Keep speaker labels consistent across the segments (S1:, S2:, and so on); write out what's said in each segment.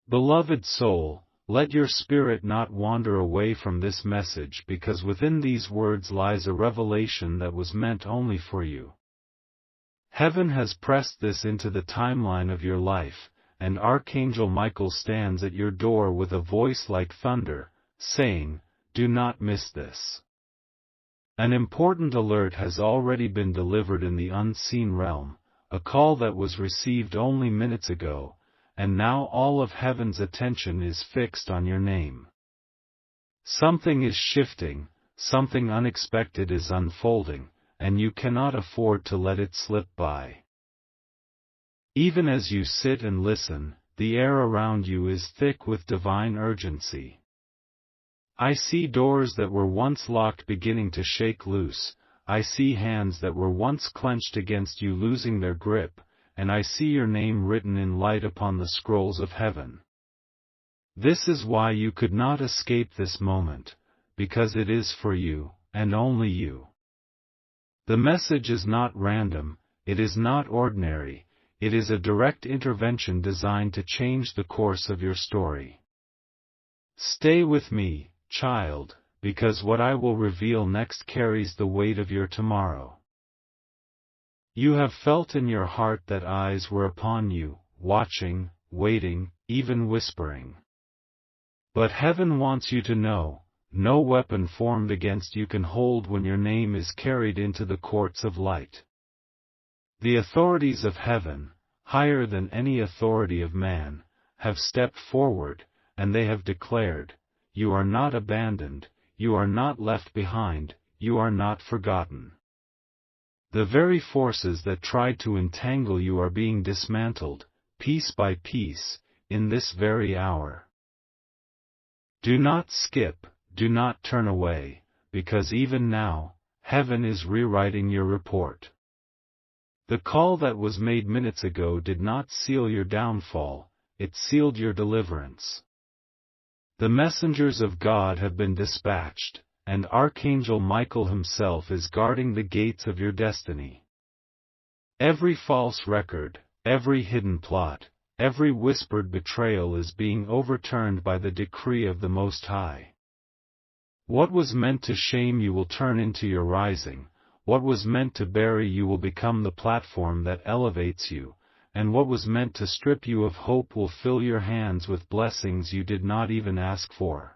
S1: Beloved soul, let your spirit not wander away from this message, because within these words lies a revelation that was meant only for you. Heaven has pressed this into the timeline of your life, and Archangel Michael stands at your door with a voice like thunder, saying, "Do not miss this." An important alert has already been delivered in the unseen realm, a call that was received only minutes ago, and now all of heaven's attention is fixed on your name. Something is shifting, something unexpected is unfolding, and you cannot afford to let it slip by. Even as you sit and listen, the air around you is thick with divine urgency. I see doors that were once locked beginning to shake loose, I see hands that were once clenched against you losing their grip, and I see your name written in light upon the scrolls of heaven. This is why you could not escape this moment, because it is for you, and only you. The message is not random, it is not ordinary, it is a direct intervention designed to change the course of your story. Stay with me, child, because what I will reveal next carries the weight of your tomorrow. You have felt in your heart that eyes were upon you, watching, waiting, even whispering. But heaven wants you to know, no weapon formed against you can hold when your name is carried into the courts of light. The authorities of heaven, higher than any authority of man, have stepped forward, and they have declared, "You are not abandoned, you are not left behind, you are not forgotten." The very forces that tried to entangle you are being dismantled, piece by piece, in this very hour. Do not skip, do not turn away, because even now, heaven is rewriting your report. The call that was made minutes ago did not seal your downfall, it sealed your deliverance. The messengers of God have been dispatched, and Archangel Michael himself is guarding the gates of your destiny. Every false record, every hidden plot, every whispered betrayal is being overturned by the decree of the Most High. What was meant to shame you will turn into your rising, what was meant to bury you will become the platform that elevates you, and what was meant to strip you of hope will fill your hands with blessings you did not even ask for.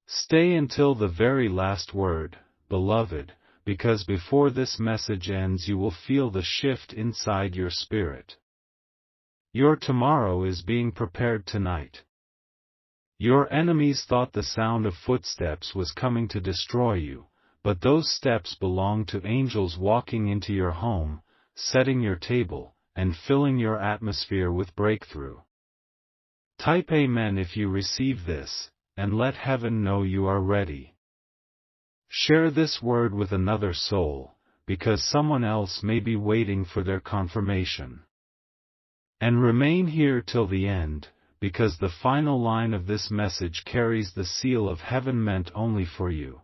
S1: Stay until the very last word, beloved, because before this message ends you will feel the shift inside your spirit. Your tomorrow is being prepared tonight. Your enemies thought the sound of footsteps was coming to destroy you, but those steps belong to angels walking into your home, setting your table, and filling your atmosphere with breakthrough. Type Amen if you receive this, and let heaven know you are ready. Share this word with another soul, because someone else may be waiting for their confirmation. And remain here till the end, because the final line of this message carries the seal of heaven meant only for you.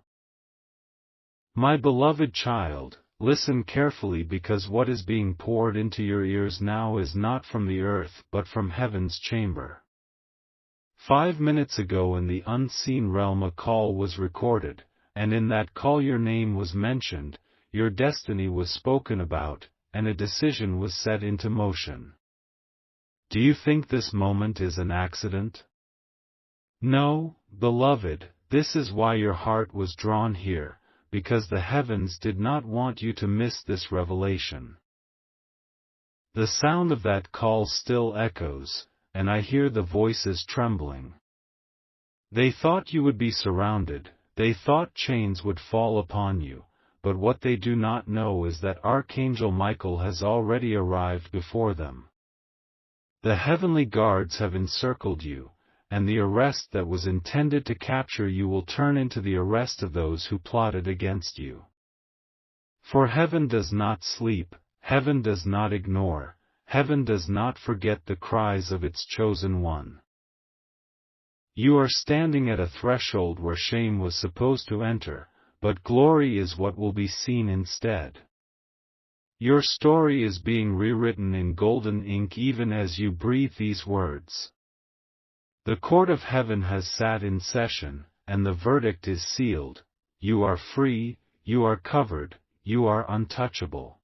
S1: My beloved child, listen carefully, because what is being poured into your ears now is not from the earth but from heaven's chamber. 5 minutes ago in the unseen realm a call was recorded, and in that call your name was mentioned, your destiny was spoken about, and a decision was set into motion. Do you think this moment is an accident? No, beloved, this is why your heart was drawn here, because the heavens did not want you to miss this revelation. The sound of that call still echoes, and I hear the voices trembling. They thought you would be surrounded, they thought chains would fall upon you, but what they do not know is that Archangel Michael has already arrived before them. The heavenly guards have encircled you, and the arrest that was intended to capture you will turn into the arrest of those who plotted against you. For heaven does not sleep, heaven does not ignore, heaven does not forget the cries of its chosen one. You are standing at a threshold where shame was supposed to enter, but glory is what will be seen instead. Your story is being rewritten in golden ink even as you breathe these words. The court of heaven has sat in session, and the verdict is sealed. You are free, you are covered, you are untouchable.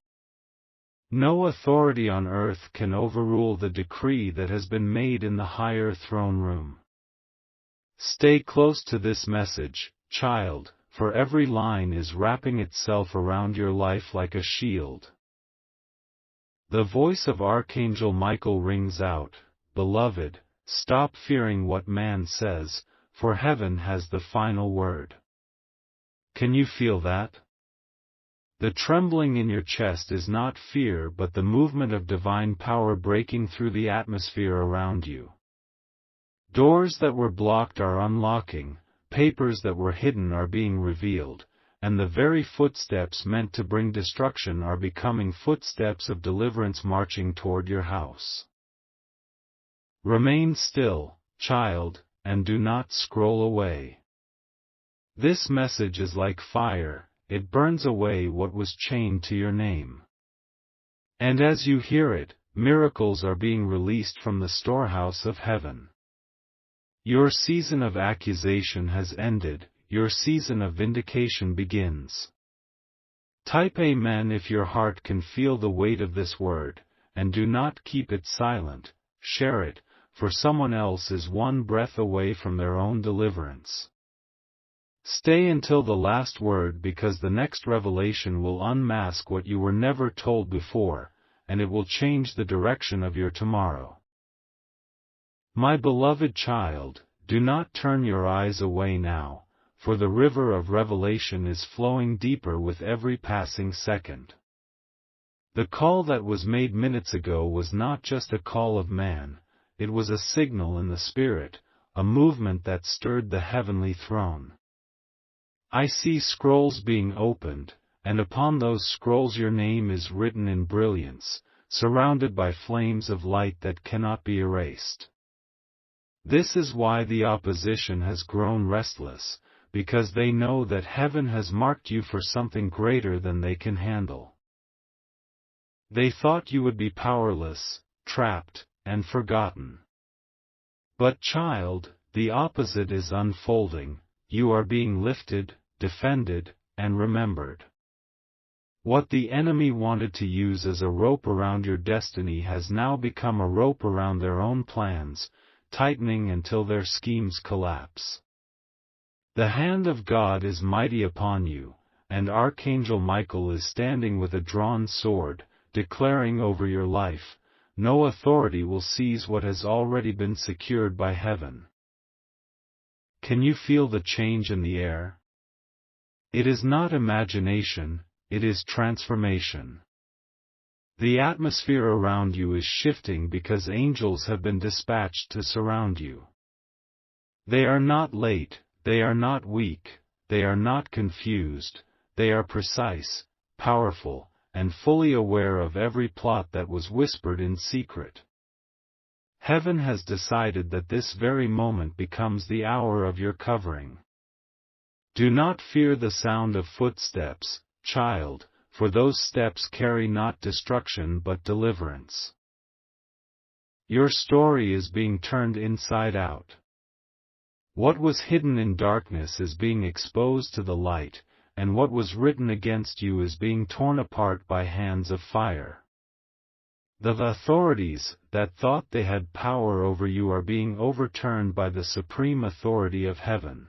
S1: No authority on earth can overrule the decree that has been made in the higher throne room. Stay close to this message, child, for every line is wrapping itself around your life like a shield. The voice of Archangel Michael rings out, "Beloved, stop fearing what man says, for heaven has the final word." Can you feel that? The trembling in your chest is not fear but the movement of divine power breaking through the atmosphere around you. Doors that were blocked are unlocking, papers that were hidden are being revealed, and the very footsteps meant to bring destruction are becoming footsteps of deliverance marching toward your house. Remain still, child, and do not scroll away. This message is like fire, it burns away what was chained to your name. And as you hear it, miracles are being released from the storehouse of heaven. Your season of accusation has ended, your season of vindication begins. Type Amen if your heart can feel the weight of this word, and do not keep it silent, share it, for someone else is one breath away from their own deliverance. Stay until the last word because the next revelation will unmask what you were never told before, and it will change the direction of your tomorrow. My beloved child, do not turn your eyes away now, for the river of revelation is flowing deeper with every passing second. The call that was made minutes ago was not just a call of man, it was a signal in the Spirit, a movement that stirred the heavenly throne. I see scrolls being opened, and upon those scrolls your name is written in brilliance, surrounded by flames of light that cannot be erased. This is why the opposition has grown restless, because they know that heaven has marked you for something greater than they can handle. They thought you would be powerless, trapped, and forgotten. But child, the opposite is unfolding, you are being lifted, defended, and remembered. What the enemy wanted to use as a rope around your destiny has now become a rope around their own plans, tightening until their schemes collapse. The hand of God is mighty upon you, and Archangel Michael is standing with a drawn sword, declaring over your life, no authority will seize what has already been secured by heaven. Can you feel the change in the air? It is not imagination, it is transformation. The atmosphere around you is shifting because angels have been dispatched to surround you. They are not late, they are not weak, they are not confused, they are precise, powerful, and fully aware of every plot that was whispered in secret. Heaven has decided that this very moment becomes the hour of your covering. Do not fear the sound of footsteps, child, for those steps carry not destruction but deliverance. Your story is being turned inside out. What was hidden in darkness is being exposed to the light, and what was written against you is being torn apart by hands of fire. The authorities that thought they had power over you are being overturned by the supreme authority of heaven.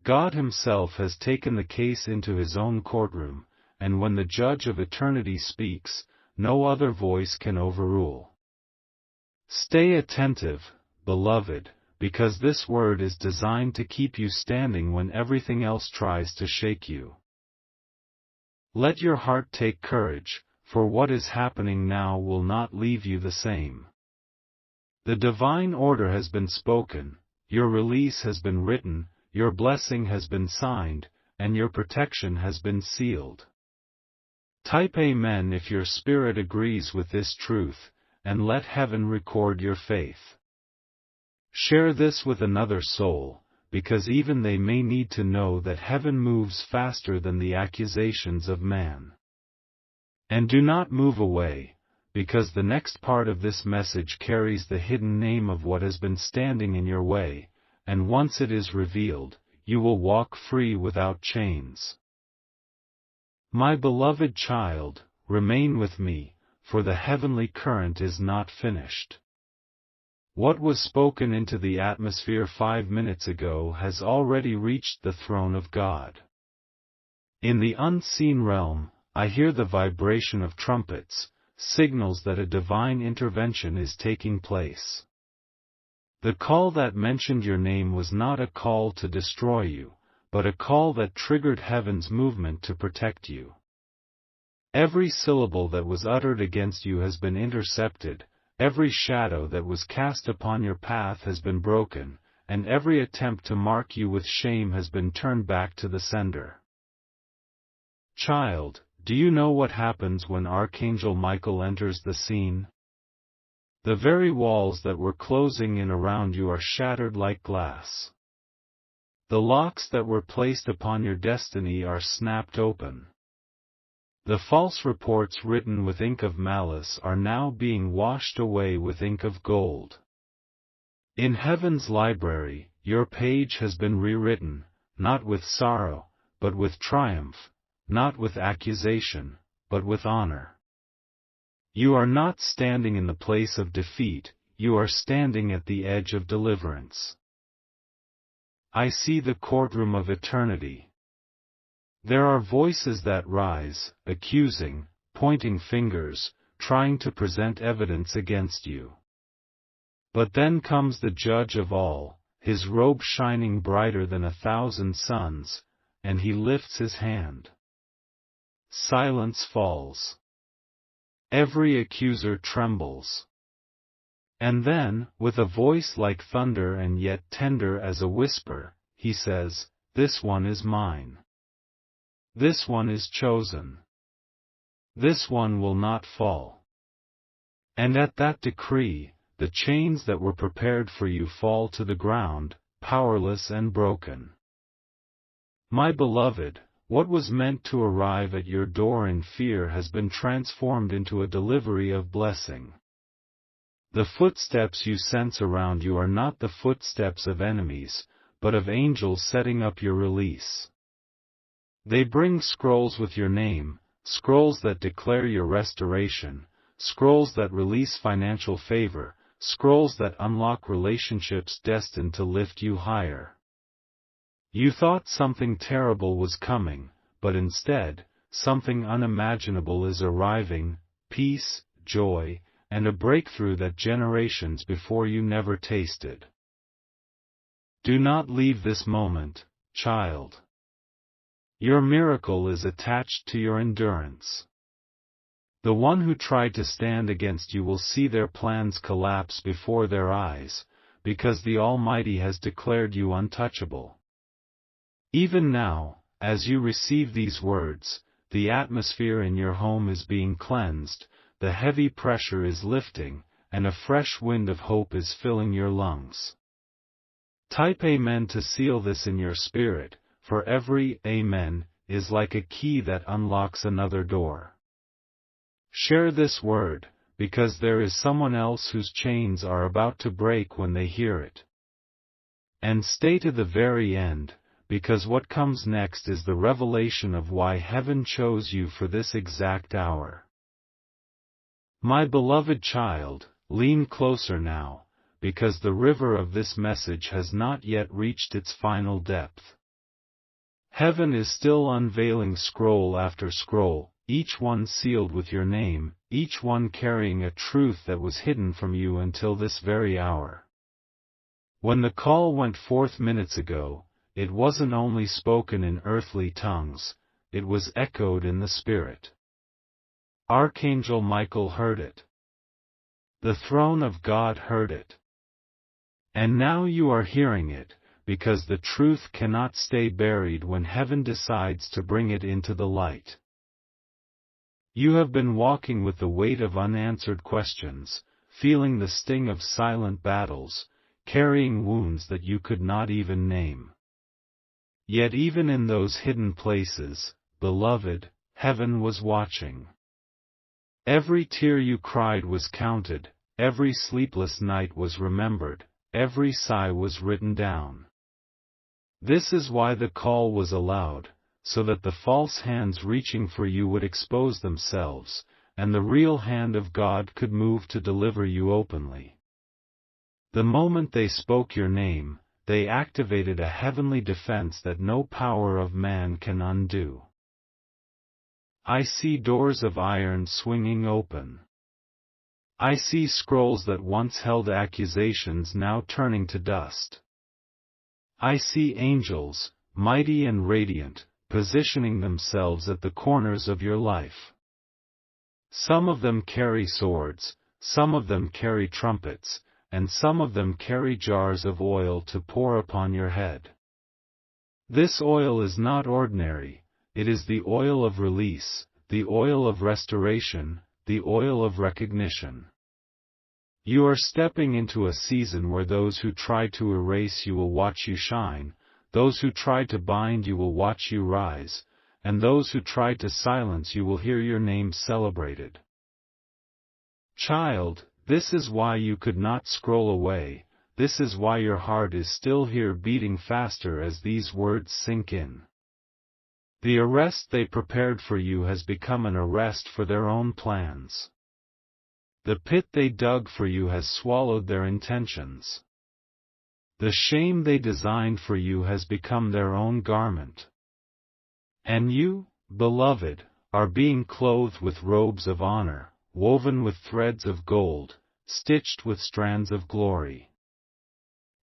S1: God Himself has taken the case into His own courtroom, and when the Judge of eternity speaks, no other voice can overrule. Stay attentive, beloved, because this word is designed to keep you standing when everything else tries to shake you. Let your heart take courage, for what is happening now will not leave you the same. The divine order has been spoken, your release has been written, your blessing has been signed, and your protection has been sealed. Type Amen if your spirit agrees with this truth, and let heaven record your faith. Share this with another soul, because even they may need to know that heaven moves faster than the accusations of man. And do not move away, because the next part of this message carries the hidden name of what has been standing in your way, and once it is revealed, you will walk free without chains. My beloved child, remain with me, for the heavenly current is not finished. What was spoken into the atmosphere 5 minutes ago has already reached the throne of God. In the unseen realm, I hear the vibration of trumpets, signals that a divine intervention is taking place. The call that mentioned your name was not a call to destroy you, but a call that triggered heaven's movement to protect you. Every syllable that was uttered against you has been intercepted, every shadow that was cast upon your path has been broken, and every attempt to mark you with shame has been turned back to the sender. Child, do you know what happens when Archangel Michael enters the scene? The very walls that were closing in around you are shattered like glass. The locks that were placed upon your destiny are snapped open. The false reports written with ink of malice are now being washed away with ink of gold. In heaven's library, your page has been rewritten, not with sorrow, but with triumph, not with accusation, but with honor. You are not standing in the place of defeat, you are standing at the edge of deliverance. I see the courtroom of eternity. There are voices that rise, accusing, pointing fingers, trying to present evidence against you. But then comes the judge of all, his robe shining brighter than 1,000 suns, and he lifts his hand. Silence falls. Every accuser trembles. And then, with a voice like thunder and yet tender as a whisper, he says, "This one is mine. This one is chosen. This one will not fall." And at that decree, the chains that were prepared for you fall to the ground, powerless and broken. My beloved, what was meant to arrive at your door in fear has been transformed into a delivery of blessing. The footsteps you sense around you are not the footsteps of enemies, but of angels setting up your release. They bring scrolls with your name, scrolls that declare your restoration, scrolls that release financial favor, scrolls that unlock relationships destined to lift you higher. You thought something terrible was coming, but instead, something unimaginable is arriving, peace, joy, and a breakthrough that generations before you never tasted. Do not leave this moment, child. Your miracle is attached to your endurance. The one who tried to stand against you will see their plans collapse before their eyes, because the Almighty has declared you untouchable. Even now, as you receive these words, the atmosphere in your home is being cleansed, the heavy pressure is lifting, and a fresh wind of hope is filling your lungs. Type Amen to seal this in your spirit, for every Amen is like a key that unlocks another door. Share this word, because there is someone else whose chains are about to break when they hear it. And stay to the very end, because what comes next is the revelation of why heaven chose you for this exact hour. My beloved child, lean closer now, because the river of this message has not yet reached its final depth. Heaven is still unveiling scroll after scroll, each one sealed with your name, each one carrying a truth that was hidden from you until this very hour. When the call went forth minutes ago, it wasn't only spoken in earthly tongues, it was echoed in the Spirit. Archangel Michael heard it. The throne of God heard it. And now you are hearing it, because the truth cannot stay buried when heaven decides to bring it into the light. You have been walking with the weight of unanswered questions, feeling the sting of silent battles, carrying wounds that you could not even name. Yet even in those hidden places, beloved, heaven was watching. Every tear you cried was counted, every sleepless night was remembered, every sigh was written down. This is why the call was allowed, so that the false hands reaching for you would expose themselves, and the real hand of God could move to deliver you openly. The moment they spoke your name, they activated a heavenly defense that no power of man can undo. I see doors of iron swinging open. I see scrolls that once held accusations now turning to dust. I see angels, mighty and radiant, positioning themselves at the corners of your life. Some of them carry swords, some of them carry trumpets, and some of them carry jars of oil to pour upon your head. This oil is not ordinary, it is the oil of release, the oil of restoration, the oil of recognition. You are stepping into a season where those who try to erase you will watch you shine, those who try to bind you will watch you rise, and those who try to silence you will hear your name celebrated. Child, this is why you could not scroll away, this is why your heart is still here beating faster as these words sink in. The arrest they prepared for you has become an arrest for their own plans. The pit they dug for you has swallowed their intentions. The shame they designed for you has become their own garment. And you, beloved, are being clothed with robes of honor, woven with threads of gold, stitched with strands of glory.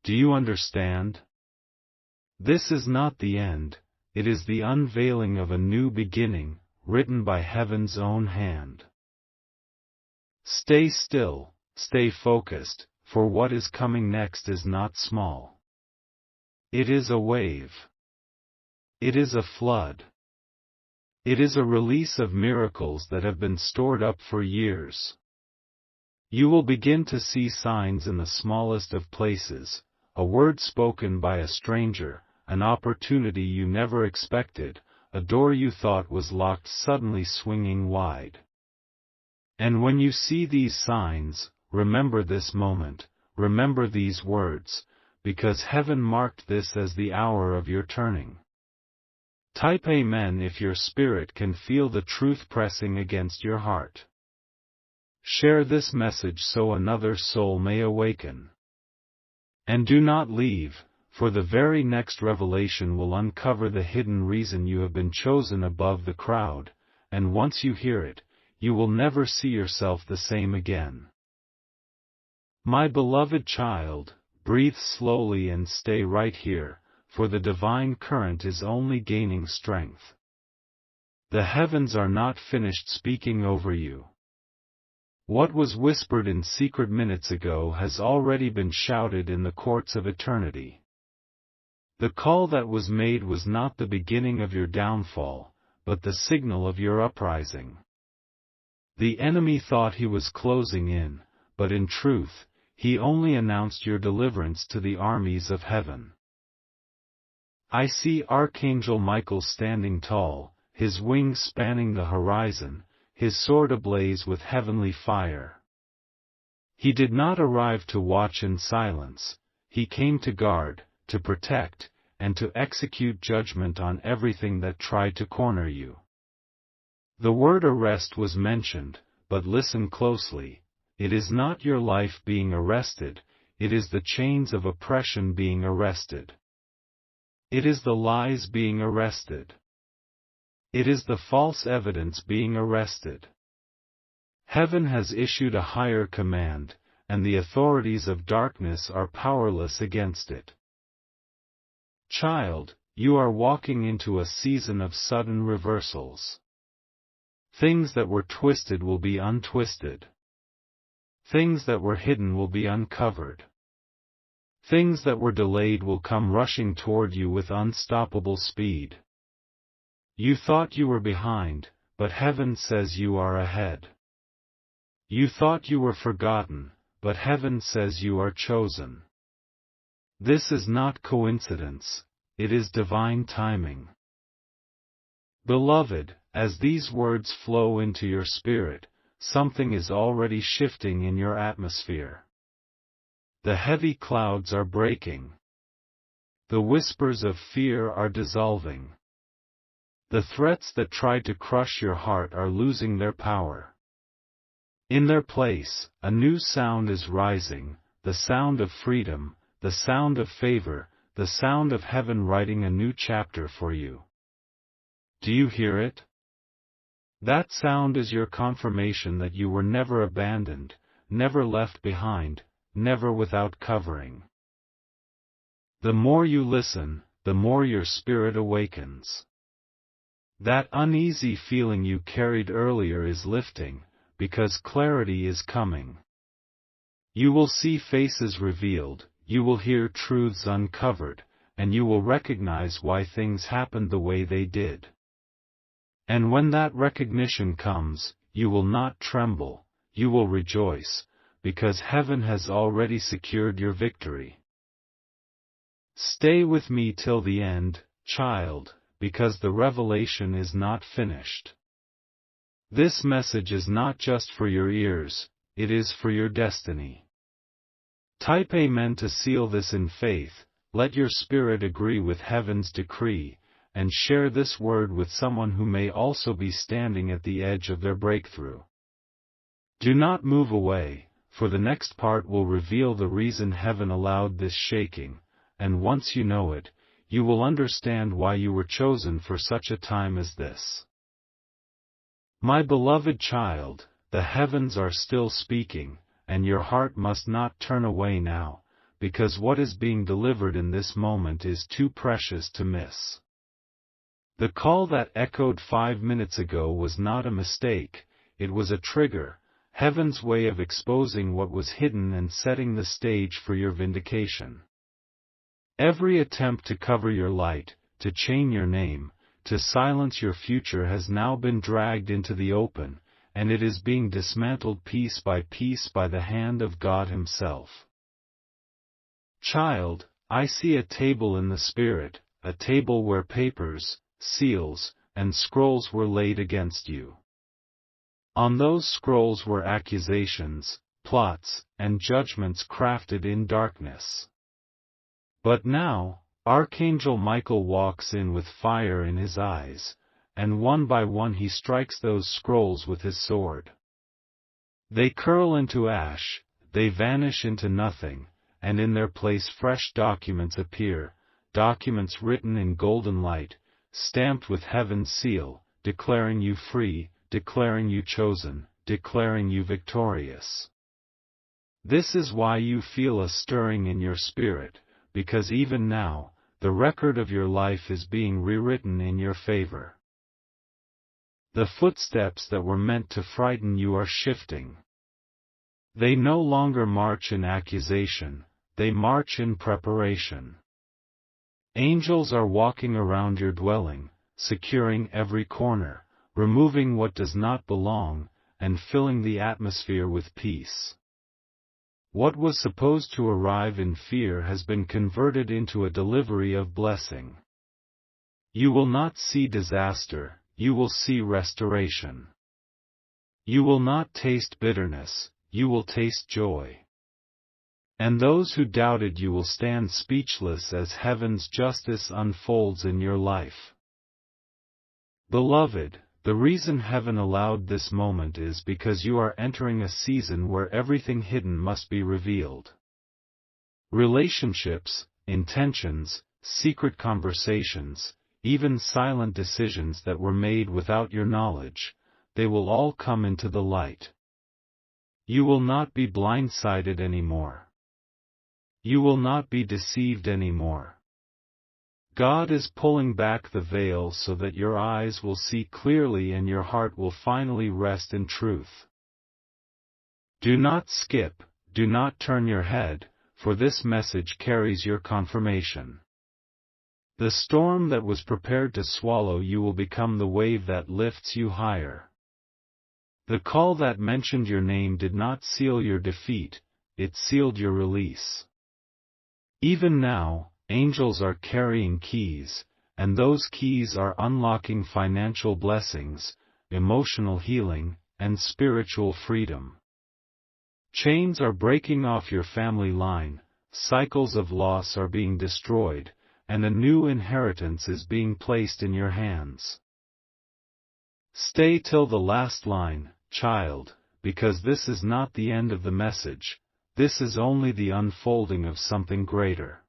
S1: Do you understand? This is not the end, it is the unveiling of a new beginning, written by heaven's own hand. Stay still, stay focused, for what is coming next is not small. It is a wave. It is a flood. It is a release of miracles that have been stored up for years. You will begin to see signs in the smallest of places, a word spoken by a stranger, an opportunity you never expected, a door you thought was locked suddenly swinging wide. And when you see these signs, remember this moment, remember these words, because heaven marked this as the hour of your turning. Type Amen if your spirit can feel the truth pressing against your heart. Share this message so another soul may awaken. And do not leave, for the very next revelation will uncover the hidden reason you have been chosen above the crowd, and once you hear it, you will never see yourself the same again. My beloved child, breathe slowly and stay right here, for the divine current is only gaining strength. The heavens are not finished speaking over you. What was whispered in secret minutes ago has already been shouted in the courts of eternity. The call that was made was not the beginning of your downfall, but the signal of your uprising. The enemy thought he was closing in, but in truth, he only announced your deliverance to the armies of heaven. I see Archangel Michael standing tall, his wings spanning the horizon, his sword ablaze with heavenly fire. He did not arrive to watch in silence, he came to guard, to protect, and to execute judgment on everything that tried to corner you. The word arrest was mentioned, but listen closely, it is not your life being arrested, it is the chains of oppression being arrested. It is the lies being arrested. It is the false evidence being arrested. Heaven has issued a higher command, and the authorities of darkness are powerless against it. Child, you are walking into a season of sudden reversals. Things that were twisted will be untwisted. Things that were hidden will be uncovered. Things that were delayed will come rushing toward you with unstoppable speed. You thought you were behind, but heaven says you are ahead. You thought you were forgotten, but heaven says you are chosen. This is not coincidence, it is divine timing. Beloved, as these words flow into your spirit, something is already shifting in your atmosphere. The heavy clouds are breaking. The whispers of fear are dissolving. The threats that tried to crush your heart are losing their power. In their place, a new sound is rising, the sound of freedom, the sound of favor, the sound of heaven writing a new chapter for you. Do you hear it? That sound is your confirmation that you were never abandoned, never left behind, never without covering. The more you listen, the more your spirit awakens. That uneasy feeling you carried earlier is lifting, because clarity is coming. You will see faces revealed, you will hear truths uncovered, and you will recognize why things happened the way they did. And when that recognition comes, you will not tremble, you will rejoice, because heaven has already secured your victory. Stay with me till the end, child, because the revelation is not finished. This message is not just for your ears, it is for your destiny. Type Amen to seal this in faith, let your spirit agree with heaven's decree, and share this word with someone who may also be standing at the edge of their breakthrough. Do not move away, for the next part will reveal the reason heaven allowed this shaking, and once you know it, you will understand why you were chosen for such a time as this. My beloved child, the heavens are still speaking, and your heart must not turn away now, because what is being delivered in this moment is too precious to miss. The call that echoed 5 minutes ago was not a mistake, it was a trigger, heaven's way of exposing what was hidden and setting the stage for your vindication. Every attempt to cover your light, to chain your name, to silence your future has now been dragged into the open, and it is being dismantled piece by the hand of God Himself. Child, I see a table in the Spirit, a table where papers, seals, and scrolls were laid against you. On those scrolls were accusations, plots, and judgments crafted in darkness. But now, Archangel Michael walks in with fire in his eyes, and one by one he strikes those scrolls with his sword. They curl into ash, they vanish into nothing, and in their place fresh documents appear, documents written in golden light, stamped with heaven's seal, declaring you free, declaring you chosen, declaring you victorious. This is why you feel a stirring in your spirit, because even now, the record of your life is being rewritten in your favor. The footsteps that were meant to frighten you are shifting. They no longer march in accusation, they march in preparation. Angels are walking around your dwelling, securing every corner, removing what does not belong, and filling the atmosphere with peace. What was supposed to arrive in fear has been converted into a delivery of blessing. You will not see disaster, you will see restoration. You will not taste bitterness, you will taste joy. And those who doubted you will stand speechless as heaven's justice unfolds in your life. Beloved, the reason heaven allowed this moment is because you are entering a season where everything hidden must be revealed. Relationships, intentions, secret conversations, even silent decisions that were made without your knowledge, they will all come into the light. You will not be blindsided anymore. You will not be deceived anymore. God is pulling back the veil so that your eyes will see clearly and your heart will finally rest in truth. Do not skip, do not turn your head, for this message carries your confirmation. The storm that was prepared to swallow you will become the wave that lifts you higher. The call that mentioned your name did not seal your defeat, it sealed your release. Even now, angels are carrying keys, and those keys are unlocking financial blessings, emotional healing, and spiritual freedom. Chains are breaking off your family line, cycles of loss are being destroyed, and a new inheritance is being placed in your hands. Stay till the last line, child, because this is not the end of the message, this is only the unfolding of something greater.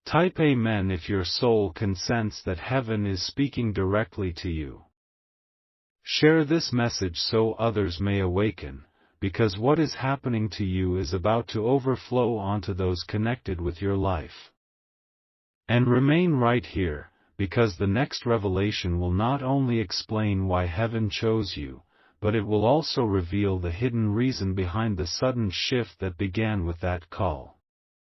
S1: Type Amen if your soul can sense that heaven is speaking directly to you. Share this message so others may awaken, because what is happening to you is about to overflow onto those connected with your life. And remain right here, because the next revelation will not only explain why heaven chose you, but it will also reveal the hidden reason behind the sudden shift that began with that call.